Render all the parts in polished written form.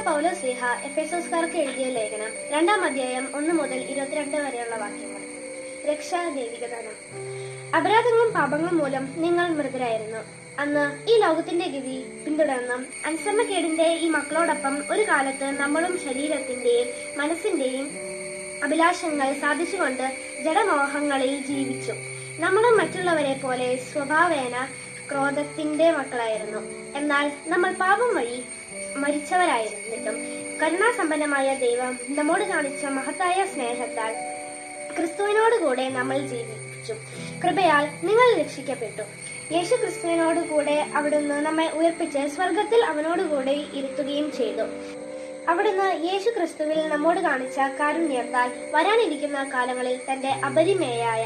പൗലോസ്ലീഹ എഫെസോസ്കാർക്ക് എഴുതിയ ലേഖനം 2-ാം അധ്യായം 1 മുതൽ 22 വരെയുള്ള വാക്യങ്ങൾ. രക്ഷാ ദൈവികദാനം. അപരാധങ്ങളും പാപങ്ങളും മൂലം നിങ്ങൾ മൃതരായിരുന്നു. അന്ന് ഈ ലോകത്തിന്റെ ഗതി പിന്തുടർന്നും അനുസരണക്കേടിന്റെ ഈ മക്കളോടൊപ്പം ഒരു കാലത്ത് നമ്മളും ശരീരത്തിന്റെയും മനസ്സിന്റെയും അഭിലാഷങ്ങൾ സാധിച്ചുകൊണ്ട് ജഡമോഹങ്ങളിൽ ജീവിച്ചു. നമ്മളും മറ്റുള്ളവരെ പോലെ സ്വഭാവേന ക്രോധത്തിന്റെ മക്കളായിരുന്നു. എന്നാൽ നമ്മൾ പാപം വഴി മരിച്ചവരായിരുന്നിട്ടും കരുണാസമ്പന്നമായ ദൈവം നമ്മോട് കാണിച്ച മഹത്തായ സ്നേഹത്താൽ ക്രിസ്തുവിനോടുകൂടെ നമ്മൾ ജീവിച്ചു. കൃപയാൽ നിങ്ങൾ രക്ഷിക്കപ്പെട്ടു. യേശു ക്രിസ്തുവിനോടുകൂടെ അവിടുന്ന് നമ്മെ ഉയർപ്പിച്ച് സ്വർഗത്തിൽ അവനോടുകൂടെ ഇരുത്തുകയും ചെയ്തു. അവിടുന്ന് യേശു ക്രിസ്തുവിൽ നമ്മോട് കാണിച്ച കാരുണ്യത്താൽ വരാനിരിക്കുന്ന കാലങ്ങളിൽ തന്റെ അപരിമേയായ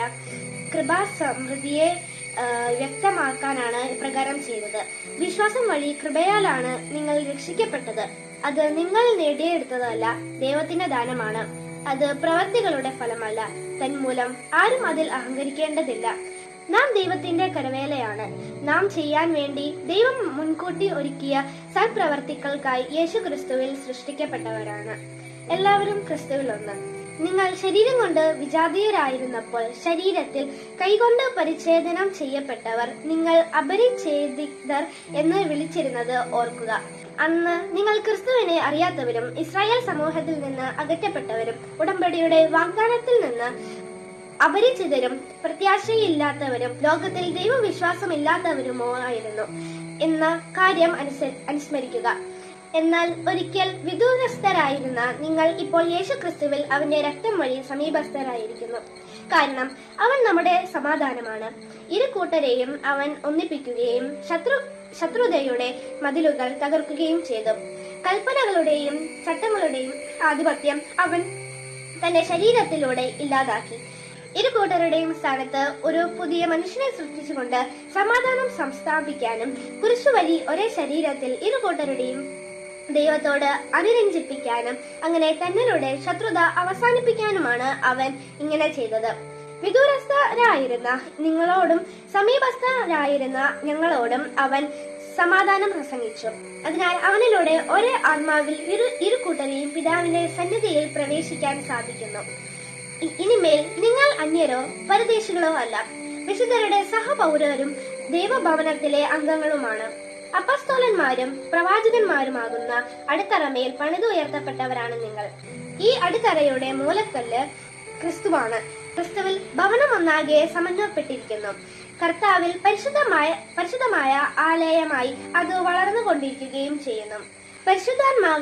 കൃപാസമൃദ്ധിയെ വ്യക്തമാക്കാനാണ് ഇപ്രകാരം ചെയ്തത്. വിശ്വാസം വഴി കൃപയാലാണ് നിങ്ങൾ രക്ഷിക്കപ്പെട്ടത്. അത് നിങ്ങൾ നേടിയെടുത്തതല്ല, ദൈവത്തിന്റെ ദാനമാണ്. അത് പ്രവൃത്തികളുടെ ഫലമല്ല. തന്മൂലം ആരും അതിൽ അഹങ്കരിക്കേണ്ടതില്ല. നാം ദൈവത്തിന്റെ കരവേലയാണ്. നാം ചെയ്യാൻ വേണ്ടി ദൈവം മുൻകൂട്ടി ഒരുക്കിയ സൽപ്രവർത്തികൾക്കായി യേശു ക്രിസ്തുവിൽ സൃഷ്ടിക്കപ്പെട്ടവരാണ്. എല്ലാവരും ക്രിസ്തുവിൽ ഒന്ന്. നിങ്ങൾ ശരീരം കൊണ്ട് വിജാതീയരായിരുന്നപ്പോൾ ശരീരത്തിൽ കൈകൊണ്ട് പരിച്ഛേദനം ചെയ്യപ്പെട്ടവർ നിങ്ങൾ അപരിച്ഛേദിതർ എന്ന് വിളിച്ചിരുന്നത് ഓർക്കുക. അന്ന് നിങ്ങൾ ക്രിസ്തുവിനെ അറിയാത്തവരും ഇസ്രായേൽ സമൂഹത്തിൽ നിന്ന് അകറ്റപ്പെട്ടവരും ഉടമ്പടിയുടെ വാഗ്ദാനത്തിൽ നിന്ന് അപരിചിതരും പ്രത്യാശയില്ലാത്തവരും ലോകത്തിൽ ദൈവവിശ്വാസമില്ലാത്തവരുമോ ആയിരുന്നു എന്ന കാര്യം അനുസ്മരിക്കുക. എന്നാൽ ഒരിക്കൽ വിദൂരസ്ഥരായിരുന്ന നിങ്ങൾ ഇപ്പോൾ യേശു ക്രിസ്തുവിൽ അവന്റെ രക്തം വഴി സമീപസ്ഥരായിരിക്കുന്നു. കാരണം അവൻ നമ്മുടെ സമാധാനമാണ്. ഇരു കൂട്ടരെയും അവൻ ഒന്നിപ്പിക്കുകയും ശത്രുതയുടെ മതിലുകൾ തകർക്കുകയും ചെയ്തു. കൽപ്പനകളുടെയും ചട്ടങ്ങളുടെയും ആധിപത്യം അവൻ തന്റെ ശരീരത്തിലൂടെ ഇല്ലാതാക്കി. ഇരു കൂട്ടരുടെയും സ്ഥാനത്ത് ഒരു പുതിയ മനുഷ്യനെ സൃഷ്ടിച്ചുകൊണ്ട് സമാധാനം സംസ്ഥാപിക്കാനും കുരിശുവഴി ഒരേ ശരീരത്തിൽ ഇരു കൂട്ടരുടെയും ദൈവത്തോട് അനുരഞ്ജിപ്പിക്കാനും അങ്ങനെ തന്നിലൂടെ ശത്രുത അവസാനിപ്പിക്കാനുമാണ് അവൻ ഇങ്ങനെ ചെയ്തത്. വിദൂരസ്ഥരായിരുന്ന നിങ്ങളോടും സമീപസ്ഥരായിരുന്ന ഞങ്ങളോടും അവൻ സമാധാനം പ്രസംഗിച്ചു. അതിനാൽ അവനിലൂടെ ഒരേ ആത്മാവിൽ ഇരു കൂട്ടരെയും പിതാവിന്റെ സന്നിധിയിൽ പ്രവേശിക്കാൻ സാധിക്കുന്നു. ഇനിമേൽ നിങ്ങൾ അന്യരോ പരദേശികളോ അല്ല, വിശുദ്ധരുടെ സഹപൗരരും ദൈവഭവനത്തിലെ അംഗങ്ങളുമാണ്. അപ്പസ്തോലന്മാരും പ്രവാചകന്മാരുമാകുന്ന അടിത്തറമേൽ പണിതുയർത്തപ്പെട്ടവരാണ് നിങ്ങൾ. ഈ അടിത്തറയുടെ മൂലക്കല്ല് ക്രിസ്തുവാണ്. ക്രിസ്തുവിൽ ഭവനം ഒന്നാകെ സമന്വയപ്പെട്ടിരിക്കുന്നു. കർത്താവിൽ പരിശുദ്ധമായ ആലയമായി അത് വളർന്നുകൊണ്ടിരിക്കുകയും ചെയ്യുന്നു. പരിശുദ്ധാത്മാവ്